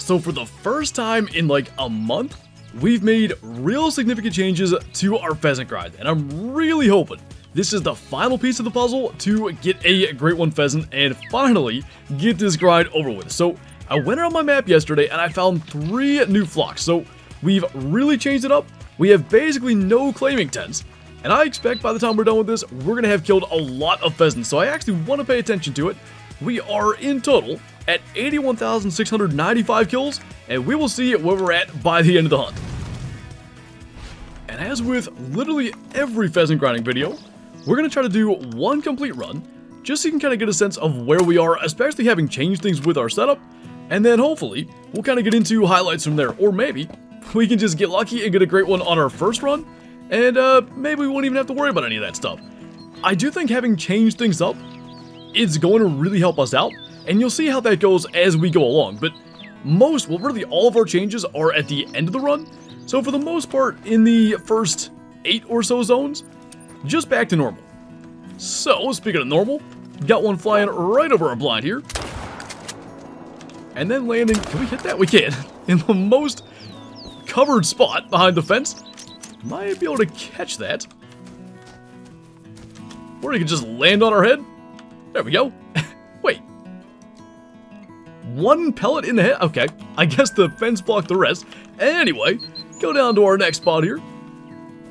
So for the first time in like a month, we've made real significant changes to our pheasant grind, and I'm really hoping this is the final piece of the puzzle to get a Great One pheasant and finally get this grind over with. So I went around my map yesterday and I found 3 new flocks, so we've really changed it up. We have basically no claiming tents, and I expect by the time we're done with this, we're going to have killed a lot of pheasants, so I actually want to pay attention to it. We are in total at 81,695 kills, and we will see where we're at by the end of the hunt. And as with literally every pheasant grinding video, we're going to try to do one complete run, just so you can kind of get a sense of where we are, especially having changed things with our setup, and then hopefully we'll kind of get into highlights from there, or maybe we can just get lucky and get a great one on our first run, and maybe we won't even have to worry about any of that stuff. I do think having changed things up, it's going to really help us out, and you'll see how that goes as we go along, but well, really all of our changes are at the end of the run, so for the most part, in the first 8 or so zones, just back to normal. So, speaking of normal, got one flying right over our blind here, and then landing, can we hit that? We can, in the most covered spot behind the fence. Might be able to catch that. Or you could just land on our head. There we go. Wait. 1 pellet in the head? Okay, I guess the fence blocked the rest. Anyway, go down to our next spot here.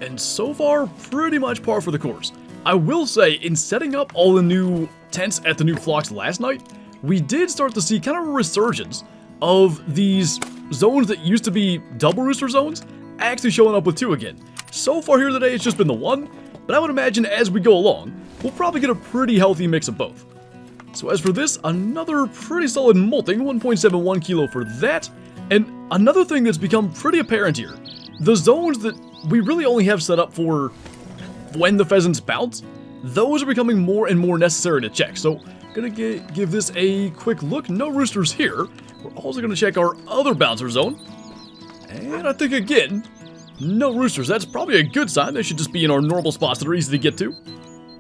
And so far, pretty much par for the course. I will say, in setting up all the new tents at the new flocks last night, we did start to see kind of a resurgence of these zones that used to be double rooster zones actually showing up with 2 again. So far here today, it's just been the 1, but I would imagine as we go along, we'll probably get a pretty healthy mix of both. So as for this, another pretty solid molting, 1.71 kilo for that. And another thing that's become pretty apparent here, the zones that we really only have set up for when the pheasants bounce, those are becoming more and more necessary to check. So gonna give this a quick look. No roosters here. We're also gonna check our other bouncer zone. And I think again, no roosters. That's probably a good sign. They should just be in our normal spots that are easy to get to.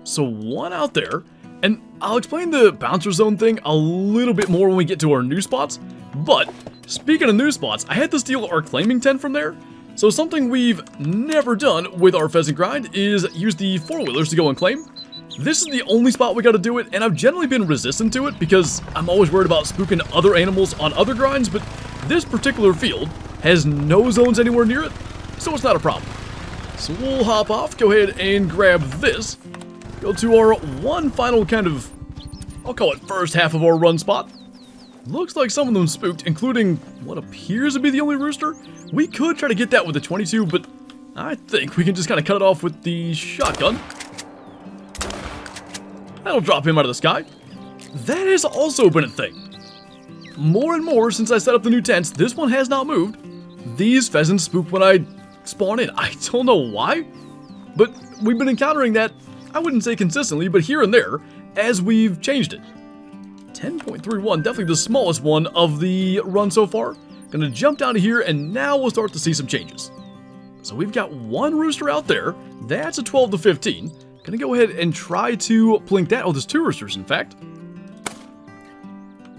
So 1 out there. And I'll explain the bouncer zone thing a little bit more when we get to our new spots. But speaking of new spots, I had to steal our claiming tent from there. So something we've never done with our pheasant grind is use the 4-wheelers to go and claim. This is the only spot we gotta do it, and I've generally been resistant to it because I'm always worried about spooking other animals on other grinds, but this particular field has no zones anywhere near it, so it's not a problem. So we'll hop off, go ahead and grab this, go to our one final kind of, I'll call it first half of our run spot. Looks like some of them spooked, including what appears to be the only rooster. We could try to get that with the 22, but I think we can just kind of cut it off with the shotgun. That'll drop him out of the sky. That has also been a thing. More and more since I set up the new tents, this one has not moved. These pheasants spook when I spawn in. I don't know why, but we've been encountering that, I wouldn't say consistently, but here and there as we've changed it. 10.31, definitely the smallest one of the run so far. Gonna jump down to here, and now we'll start to see some changes. So we've got 1 rooster out there. That's a 12 to 15. Gonna go ahead and try to blink that. Oh, there's 2 roosters, in fact.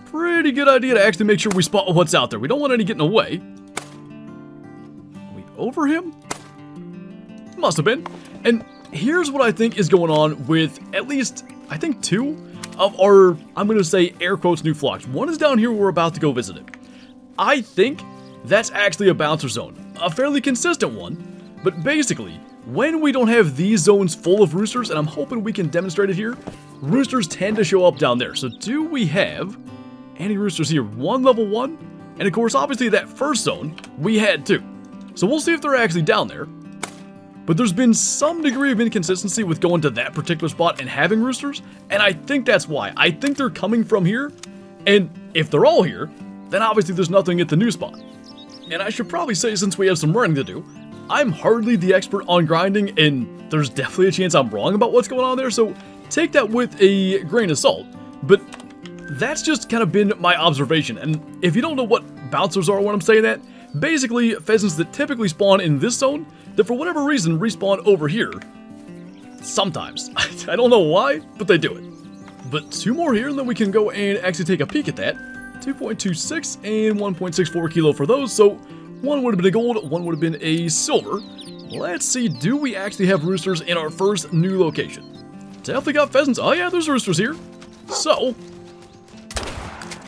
Pretty good idea to actually make sure we spot what's out there. We don't want any getting away. Are we over him? Must have been. And here's what I think is going on with at least, I think, 2 of our, I'm going to say, air quotes, new flocks. One is down here where we're about to go visit it. I think that's actually a bouncer zone. A fairly consistent one, but basically, when we don't have these zones full of roosters, and I'm hoping we can demonstrate it here, roosters tend to show up down there. So do we have any roosters here? 1 level 1, and of course, obviously that first zone, we had 2. So we'll see if they're actually down there. But there's been some degree of inconsistency with going to that particular spot and having roosters, and I think that's why. I think they're coming from here, and if they're all here, then obviously there's nothing at the new spot. And I should probably say, since we have some running to do, I'm hardly the expert on grinding, and there's definitely a chance I'm wrong about what's going on there, so take that with a grain of salt. But that's just kind of been my observation, and if you don't know what bouncers are when I'm saying that, basically pheasants that typically spawn in this zone, that for whatever reason respawn over here. Sometimes. I don't know why, but they do it. But 2 more here, and then we can go and actually take a peek at that. 2.26 and 1.64 kilo for those, so one would have been a gold, one would have been a silver. Let's see, do we actually have roosters in our first new location? Definitely got pheasants. Oh yeah, there's roosters here. So,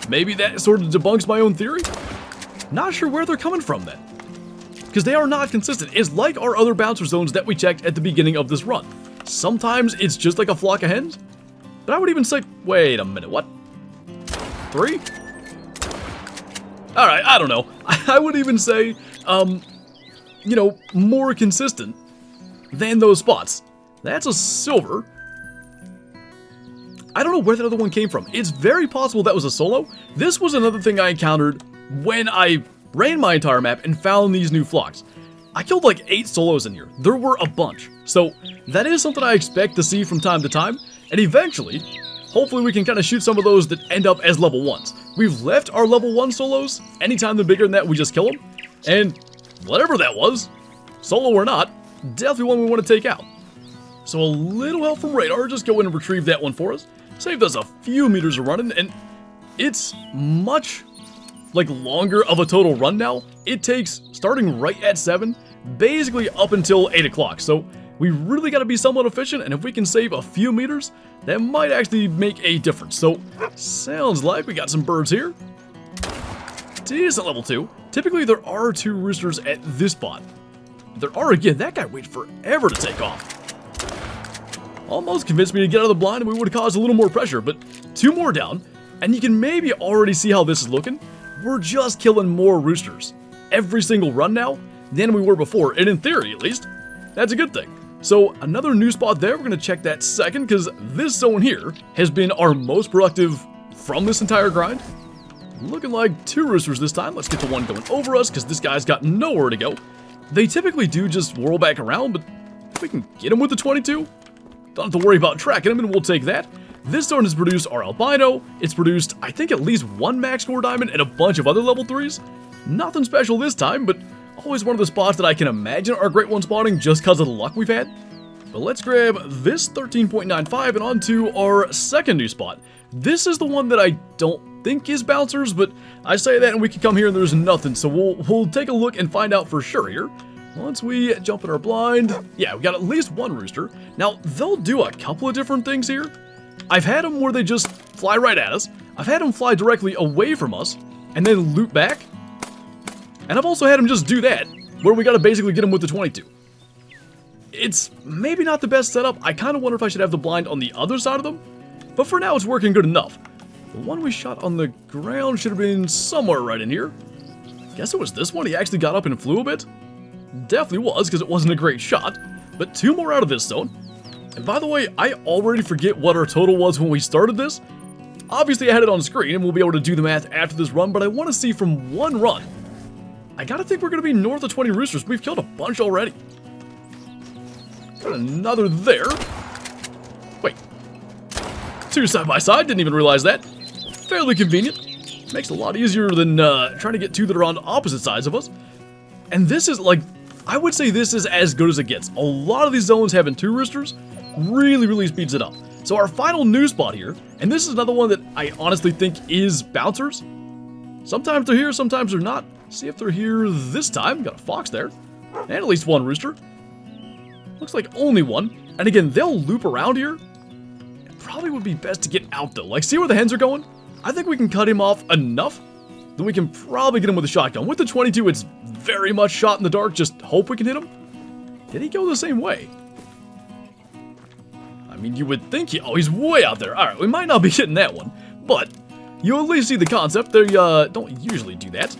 maybe that sort of debunks my own theory. Not sure where they're coming from then, because they are not consistent. It's like our other bouncer zones that we checked at the beginning of this run. Sometimes it's just like a flock of hens, but I would even say, wait a minute, what? 3? Alright, I don't know. I would even say, you know, more consistent than those spots. That's a silver. I don't know where that other one came from. It's very possible that was a solo. This was another thing I encountered when I ran my entire map and found these new flocks. I killed like 8 solos in here. There were a bunch. So that is something I expect to see from time to time. And eventually, hopefully we can kind of shoot some of those that end up as level 1s. We've left our level 1 solos. Anytime they're bigger than that, we just kill them. And whatever that was, solo or not, definitely one we want to take out. So a little help from radar, just go in and retrieve that one for us. Saved us a few meters of running, and it's much like longer of a total run now. It takes, starting right at 7, basically up until 8 o'clock. So we really got to be somewhat efficient, and if we can save a few meters, that might actually make a difference. So sounds like we got some birds here. Decent level 2. Typically there are 2 roosters at this spot. There are again. That guy waits forever to take off. Almost convinced me to get out of the blind and we would have caused a little more pressure, but 2 more down, and you can maybe already see how this is looking. We're just killing more roosters every single run now than we were before, and in theory at least, that's a good thing. So another new spot there, we're going to check that second, because this zone here has been our most productive from this entire grind. Looking like 2 roosters this time. Let's get the one going over us, because this guy's got nowhere to go. They typically do just whirl back around, but if we can get him with the 22, don't have to worry about tracking him, and we'll take that. This zone has produced our albino. It's produced, I think, at least 1 max score diamond and a bunch of other level 3s. Nothing special this time, but always one of the spots that I can imagine are great one spawning just because of the luck we've had. But let's grab this 13.95 and on to our second new spot. This is the one that I don't think is bouncers, but I say that and we can come here and there's nothing, so we'll take a look and find out for sure here. Once we jump in our blind, yeah, we got at least 1 rooster. Now, they'll do a couple of different things here. I've had them where they just fly right at us. I've had them fly directly away from us and then loop back. And I've also had them just do that, where we gotta basically get them with the 22. It's maybe not the best setup. I kind of wonder if I should have the blind on the other side of them, but for now it's working good enough. The one we shot on the ground should have been somewhere right in here. Guess it was this one. He actually got up and flew a bit. Definitely was, because it wasn't a great shot, but 2 more out of this zone. And by the way, I already forget what our total was when we started this. Obviously I had it on screen and we'll be able to do the math after this run, but I want to see from 1 run. I gotta think we're gonna be north of 20 roosters. We've killed a bunch already. Got another there. Wait. 2 side by side, didn't even realize that. Fairly convenient. Makes it a lot easier than trying to get 2 that are on opposite sides of us. And this is like, I would say this is as good as it gets. A lot of these zones having 2 roosters really speeds it up. So our final new spot here, and this is another one that I honestly think is bouncers. Sometimes they're here, sometimes they're not. See if they're here this time. Got a fox there, and at least 1 rooster. Looks like only 1. And again, they'll loop around here. It probably would be best to get out though. Like, see where the hens are going? I think we can cut him off enough that we can probably get him with a shotgun. With the 22, it's very much shot in the dark. Just hope we can hit him. Did he go the same way? I mean, you would think he's way out there. All right, we might not be getting that one, but you at least see the concept. They don't usually do that.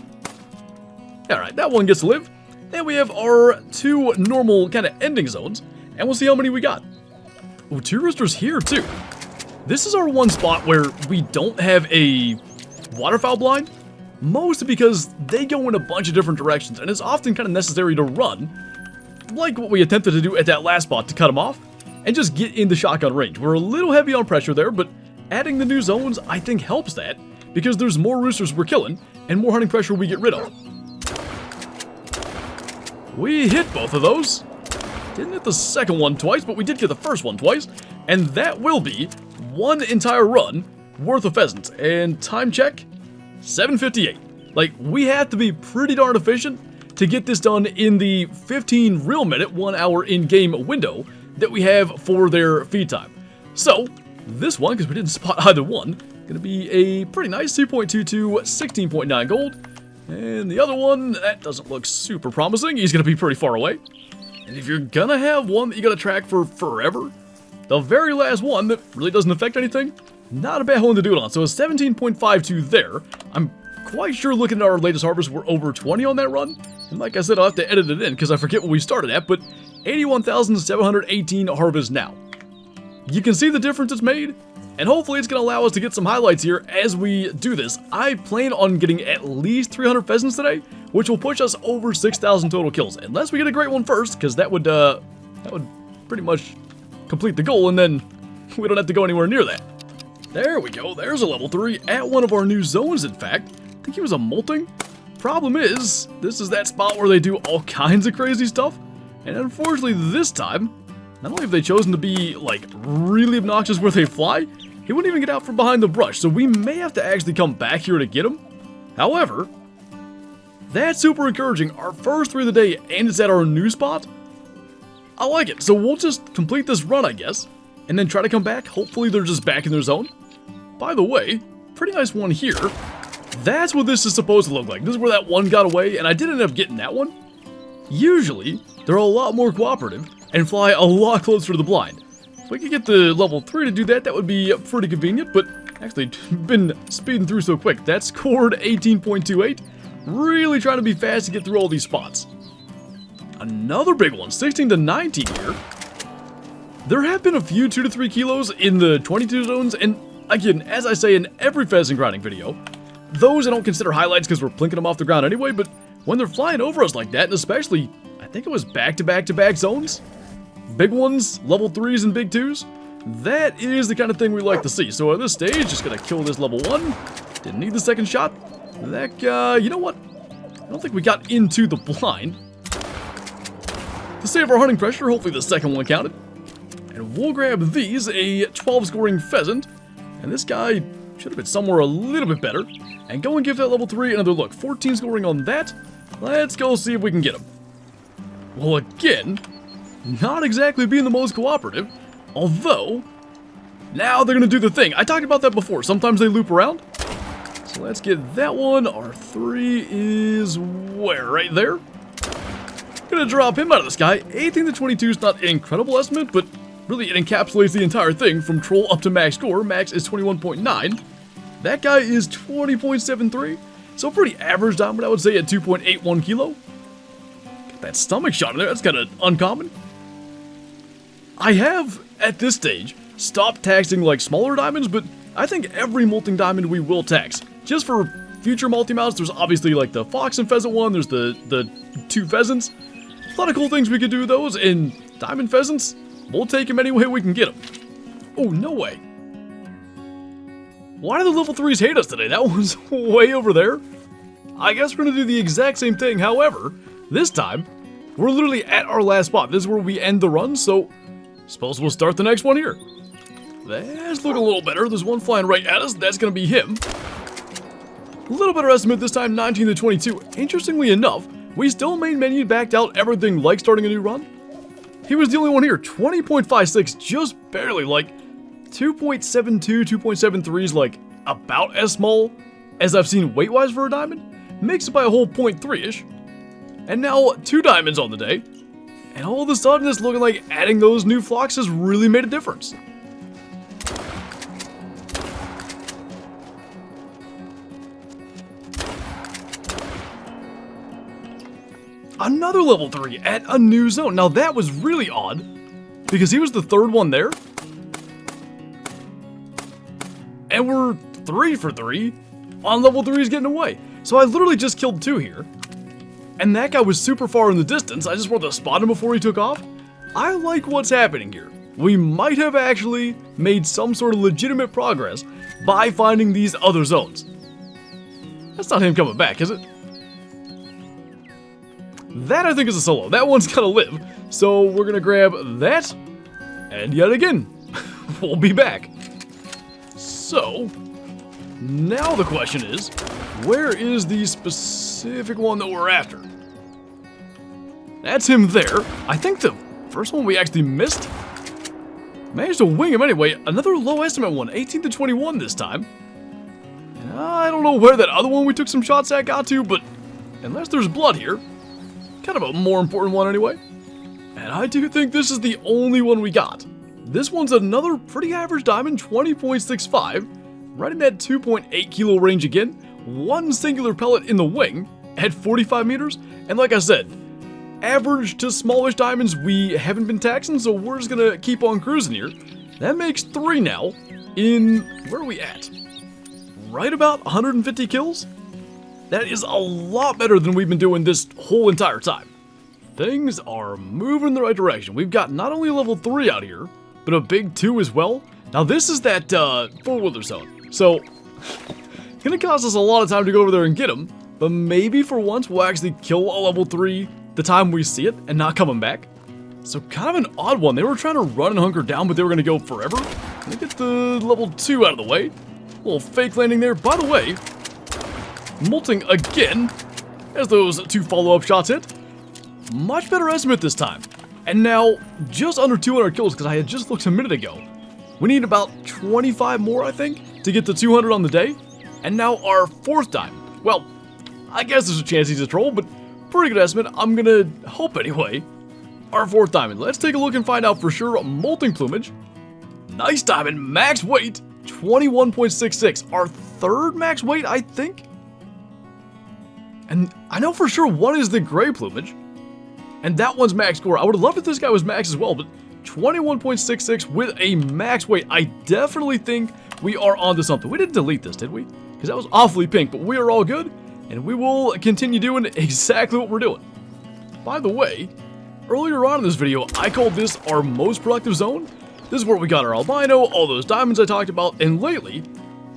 All right, that one gets to live. Then we have our 2 normal kind of ending zones, and we'll see how many we got. Oh, 2 roosters here too. This is our one spot where we don't have a waterfowl blind, mostly because they go in a bunch of different directions, and it's often kind of necessary to run, like what we attempted to do at that last spot to cut them off, and just get into shotgun range. We're a little heavy on pressure there, but adding the new zones, I think, helps that, because there's more roosters we're killing, and more hunting pressure we get rid of. We hit both of those. Didn't hit the second one twice, but we did get the first one twice, and that will be 1 entire run worth of pheasants. And time check, 7:58. Like, we have to be pretty darn efficient to get this done in the 15 real minute, 1 hour in-game window that we have for their feed time. So, this one, because we didn't spot either one, gonna be a pretty nice 2.22, 16.9 gold. And the other one, that doesn't look super promising. He's gonna be pretty far away. And if you're gonna have one that you gotta track for forever, the very last one that really doesn't affect anything, not a bad one to do it on. So a 17.52 there. I'm quite sure looking at our latest harvest, we're over 20 on that run. And like I said, I'll have to edit it in because I forget what we started at, but 81,718 harvest now. You can see the difference it's made, and hopefully it's going to allow us to get some highlights here as we do this. I plan on getting at least 300 pheasants today, which will push us over 6,000 total kills. Unless we get a great one first, because that would pretty much complete the goal, and then we don't have to go anywhere near that. There we go, there's a level 3 at one of our new zones, in fact. I think he was a molting. Problem is, this is that spot where they do all kinds of crazy stuff, and unfortunately this time, not only have they chosen to be, like, really obnoxious where they fly, he wouldn't even get out from behind the brush, so we may have to actually come back here to get him. However, that's super encouraging. Our first 3 of the day, and it's at our new spot. I like it, so we'll just complete this run, I guess, and then try to come back. Hopefully they're just back in their zone. By the way, pretty nice one here. That's what this is supposed to look like. This is where that one got away, and I did end up getting that one. Usually, they're a lot more cooperative and fly a lot closer to the blind. If we could get the level 3 to do that, that would be pretty convenient, but actually, been speeding through so quick. That scored 18.28. Really trying to be fast to get through all these spots. Another big one, 16 to 19 here. There have been a few 2 to 3 kilos in the 22 zones, and again, as I say in every pheasant grinding video, those I don't consider highlights because we're plinking them off the ground anyway, but when they're flying over us like that, and especially, I think it was back-to-back-to-back zones, big ones, level 3s and big 2s, that is the kind of thing we like to see. So at this stage, just gonna kill this level 1. Didn't need the second shot. That, you know what? I don't think we got into the blind. To save our hunting pressure, hopefully the second one counted. And we'll grab these, a 12 scoring pheasant, and this guy should have been somewhere a little bit better, and go and give that level 3 another look. 14 scoring on that. Let's go see if we can get him. Well, again, not exactly being the most cooperative, although, now they're going to do the thing. I talked about that before. Sometimes they loop around. So let's get that one. Our 3 is where? Right there. Gonna drop him out of the sky. 18 to 22 is not an incredible estimate, but really it encapsulates the entire thing from troll up to max score. Max is 21.9. That guy is 20.73. So pretty average diamond, I would say, at 2.81 kilo. Got that stomach shot in there. That's kind of uncommon. I have, at this stage, stopped taxing like smaller diamonds, but I think every molting diamond we will tax. Just for future multi-mounts, there's obviously like the fox and pheasant one. There's the 2 pheasants. A lot of cool things we could do with those, and diamond pheasants, we'll take them any way we can get them. Oh, no way. Why do the level 3s hate us today? That one's way over there. I guess we're going to do the exact same thing. However, this time, we're literally at our last spot. This is where we end the run, so suppose we'll start the next one here. That's looking a little better. There's one flying right at us. That's going to be him. A little better estimate this time, 19 to 22. Interestingly enough, we still main menu backed out everything like starting a new run. He was the only one here, 20.56, just barely, like 2.72, 2.73 is like about as small as I've seen weight-wise for a diamond. Makes it by a whole 0.3-ish. And now 2 diamonds on the day. And all of a sudden it's looking like adding those new flocks has really made a difference. Another level 3 at a new zone. Now that was really odd, because he was the 3rd one there. And we're 3 for 3 on level 3's getting away. So I literally just killed 2 here. And that guy was super far in the distance. I just wanted to spot him before he took off. I like what's happening here. We might have actually made some sort of legitimate progress by finding these other zones. That's not him coming back, is it? That I think is a solo. That one's gotta live. So we're gonna grab that. And yet again, we'll be back. So, Now the question is, where is the specific one that we're after? That's him there. I think the first one we actually missed. Managed to wing him anyway. Another low estimate one, 18 to 21 this time. And I don't know where that other one we took some shots at got to, but unless there's blood here, kind of a more important one anyway. And I do think this is the only one we got. This one's another pretty average diamond, 20.65, right in that 2.8 kilo range again. One singular pellet in the wing at 45 meters. And like I said, average to smallish diamonds we haven't been taxing, so we're just gonna keep on cruising here. That makes 3 now in, where are we at? Right about 150 kills? That is a lot better than we've been doing this whole entire time. Things are moving in the right direction. We've got not only a level 3 out here, but a big 2 as well. Now this is that 4-wheeler zone, so it's gonna cost us a lot of time to go over there and get him, but maybe for once we'll actually kill a level 3 the time we see it and not coming back. So kind of an odd one. They were trying to run and hunker down, but they were gonna go forever. Let me get the level 2 out of the way. A little fake landing there. By the way, molting again as those 2 follow-up shots hit. Much better estimate this time. And now just under 200 kills because I had just looked a minute ago. We need about 25 more, I think, to get to 200 on the day. And now our 4th diamond. Well, I guess there's a chance he's a troll, but pretty good estimate. I'm gonna hope anyway. Our 4th diamond. Let's take a look and find out for sure. Molting plumage. Nice diamond. Max weight. 21.66. Our 3rd max weight, I think. And I know for sure one is the gray plumage. And that one's max score. I would have loved if this guy was max as well, but 21.66 with a max weight. I definitely think we are onto something. We didn't delete this, did we? Because that was awfully pink, but we are all good. And we will continue doing exactly what we're doing. By the way, earlier on in this video, I called this our most productive zone. This is where we got our albino, all those diamonds I talked about, and lately,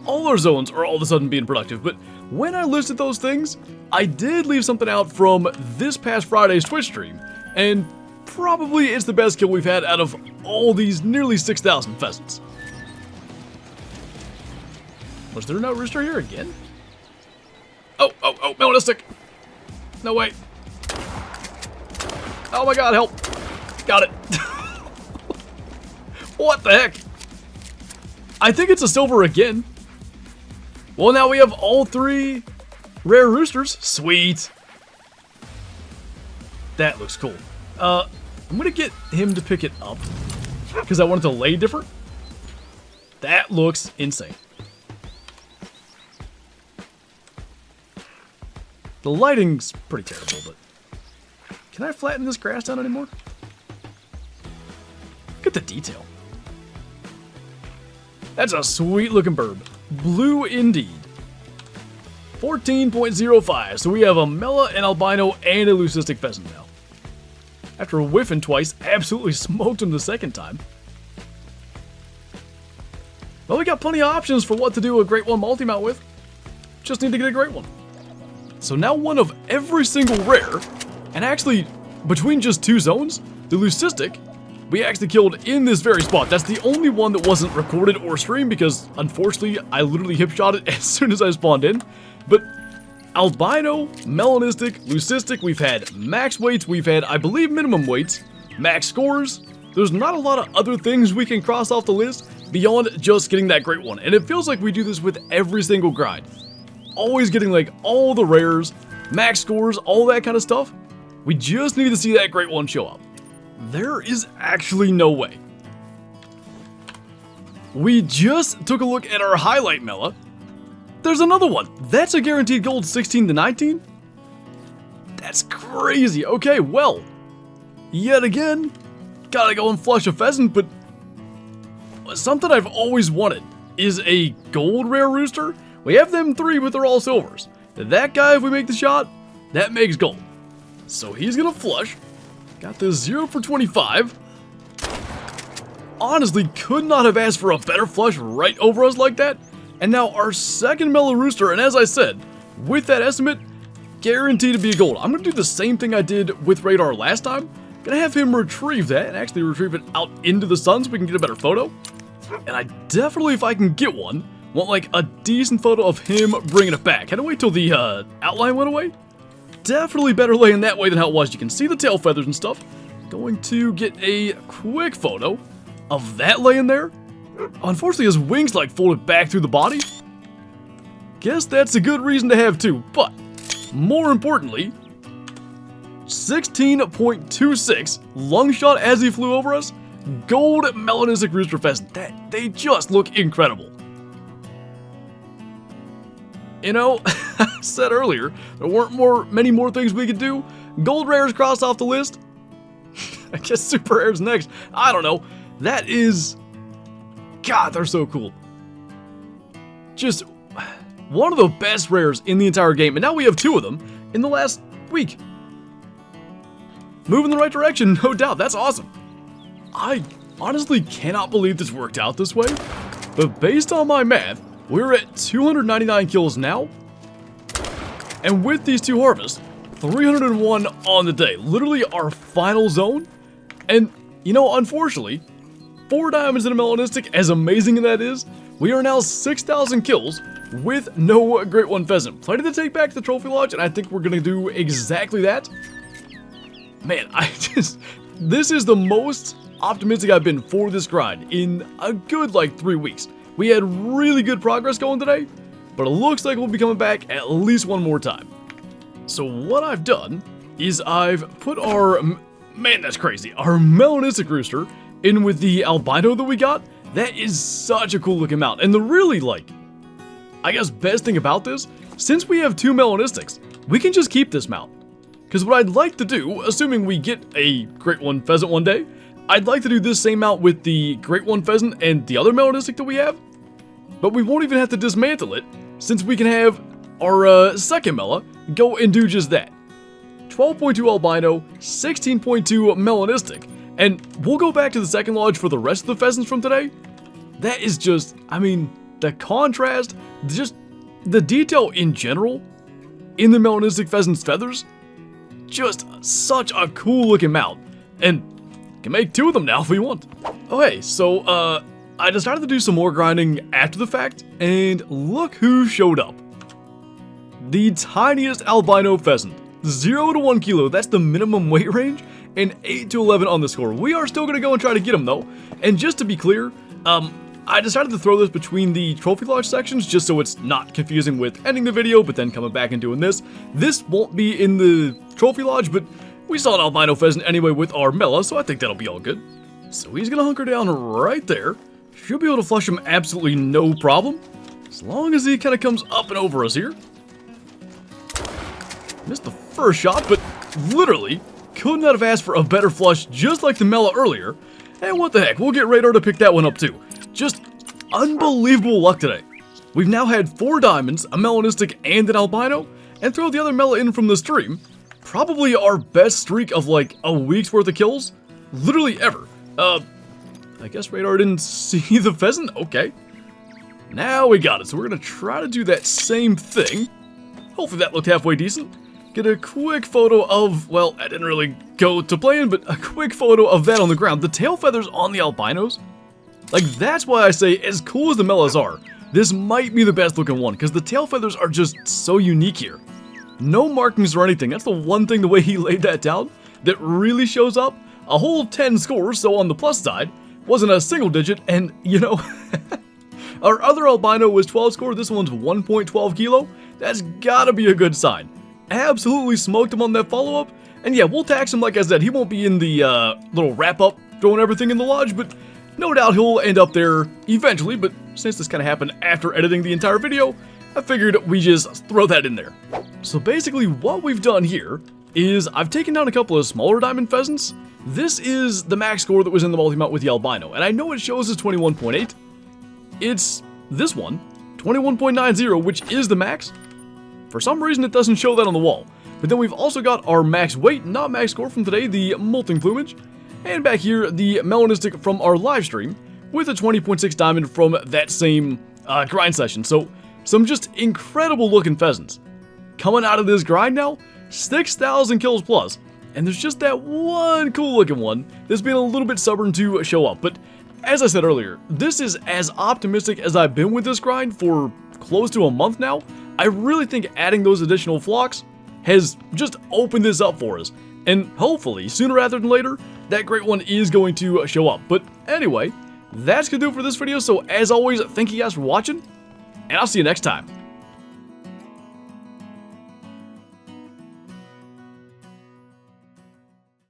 all our zones are all of a sudden being productive. But when I listed those things, I did leave something out from this past Friday's Twitch stream, and probably it's the best kill we've had out of all these nearly 6,000 pheasants. Was there no rooster here again? Oh, melanistic. No way. Oh my god, help. Got it. What the heck? I think it's a silver again. Well, now we have all 3 rare roosters. Sweet. That looks cool. I'm gonna get him to pick it up because I want it to lay different. That looks insane. The lighting's pretty terrible, but can I flatten this grass down anymore? Look at the detail. That's a sweet looking bird. Blue indeed. 14.05, so we have a Mela, an albino, and a leucistic pheasant now. After whiffing twice, absolutely smoked him the second time. Well, we got plenty of options for what to do a great one multi-mount with. Just need to get a great one. So now one of every single rare, and actually between just 2 zones, the leucistic, we actually killed in this very spot. That's the only one that wasn't recorded or streamed because unfortunately I literally hip shot it as soon as I spawned in. But albino, melanistic, leucistic, we've had max weights, we've had I believe minimum weights, max scores. There's not a lot of other things we can cross off the list beyond just getting that great one. And it feels like we do this with every single grind. Always getting like all the rares, max scores, all that kind of stuff. We just need to see that great one show up. There is actually no way. We just took a look at our highlight Mela. There's another one. That's a guaranteed gold 16 to 19. That's crazy. Okay, well, yet again, gotta go and flush a pheasant, but something I've always wanted is a gold rare rooster. We have them 3, but they're all silvers. That guy, if we make the shot, that makes gold. So he's gonna flush. Got the 0 for 25. Honestly, could not have asked for a better flush right over us like that. And now our second Mela rooster, and as I said, with that estimate, guaranteed to be a gold. I'm gonna do the same thing I did with Radar last time. Gonna have him retrieve that and actually retrieve it out into the sun so we can get a better photo. And I definitely, if I can get one, Want like a decent photo of him bringing it back. Had to wait till the outline went away. Definitely better laying that way than how it was. You can see the tail feathers and stuff. Going to get a quick photo of that laying there. Unfortunately, his wings like folded back through the body. Guess that's a good reason to have two, but more importantly, 16.26 lung shot as he flew over us. Gold melanistic rooster pheasant. They just look incredible. You know, I said earlier, there weren't many more things we could do. Gold rares crossed off the list. I guess super rares next. I don't know. That is... God, they're so cool. Just one of the best rares in the entire game. And now we have two of them in the last week. Moving in the right direction, no doubt. That's awesome. I honestly cannot believe this worked out this way. But based on my math, we're at 299 kills now, and with these two harvests, 301 on the day. Literally our final zone, and you know, unfortunately, 4 diamonds in a melanistic, as amazing as that is, we are now 6,000 kills with no Great One Pheasant. Plenty to take back to the Trophy Lodge, and I think we're gonna do exactly that. Man, this is the most optimistic I've been for this grind in a good like 3 weeks. We had really good progress going today, but it looks like we'll be coming back at least one more time. So what I've done is I've put our, man that's crazy, our melanistic rooster in with the albino that we got. That is such a cool looking mount. And the really like, I guess best thing about this, since we have 2 melanistics, we can just keep this mount. Because what I'd like to do, assuming we get a Great One Pheasant one day, I'd like to do this same mount with the Great One Pheasant and the other melanistic that we have, but we won't even have to dismantle it, since we can have our second mela go and do just that. 12.2 albino, 16.2 melanistic, and we'll go back to the second lodge for the rest of the pheasants from today. That is just, I mean, the contrast, just the detail in general in the melanistic pheasant's feathers, just such a cool looking mount, and can make 2 of them now if we want. Okay, so I decided to do some more grinding after the fact, and look who showed up. The tiniest albino pheasant. 0 to 1 kilo, that's the minimum weight range, and 8 to 11 on the score. We are still gonna go and try to get him though. And just to be clear, I decided to throw this between the Trophy Lodge sections just so it's not confusing with ending the video but then coming back and doing this. This won't be in the Trophy Lodge, but we saw an albino pheasant anyway with our mela, so I think that'll be all good. So he's gonna hunker down right there. Should be able to flush him absolutely no problem, as long as he kind of comes up and over us here. Missed the first shot, but literally could not have asked for a better flush, just like the mela earlier. And what the heck, we'll get Radar to pick that one up too. Just unbelievable luck today. We've now had 4 diamonds, a melanistic, and an albino, and throw the other mela in from the stream. Probably our best streak of like a week's worth of kills, literally ever. I guess Radar didn't see the pheasant. Okay, now we got it. So we're gonna try to do that same thing. Hopefully that looked halfway decent. Get a quick photo of, well, I didn't really go to plan, but a quick photo of that on the ground. The tail feathers on the albinos, like that's why I say, as cool as the melas are, this might be the best looking one, because the tail feathers are just so unique here. No markings or anything. That's the one thing, the way he laid that down, that really shows up. A whole 10 scores, so on the plus side, wasn't a single digit, and you know, our other albino was 12 score, this one's 1.12 kilo. That's gotta be a good sign. Absolutely smoked him on that follow-up, and yeah, we'll tax him like I said. He won't be in the little wrap-up, throwing everything in the lodge, but no doubt he'll end up there eventually, but since this kind of happened after editing the entire video, I figured we just throw that in there. So basically what we've done here is I've taken down a couple of smaller diamond pheasants. This is the max score that was in the multi-mount with the albino, and I know it shows as 21.8. It's this one, 21.90, which is the max. For some reason it doesn't show that on the wall. But then we've also got our max weight, not max score from today, the molting plumage. And back here, the melanistic from our live stream, with a 20.6 diamond from that same grind session. So, some just incredible looking pheasants. Coming out of this grind now, 6,000 kills plus. And there's just that one cool looking one that's been a little bit stubborn to show up. But as I said earlier, this is as optimistic as I've been with this grind for close to a month now. I really think adding those additional flocks has just opened this up for us. And hopefully, sooner rather than later, that great one is going to show up. But anyway, that's going to do it for this video. So as always, thank you guys for watching, and I'll see you next time.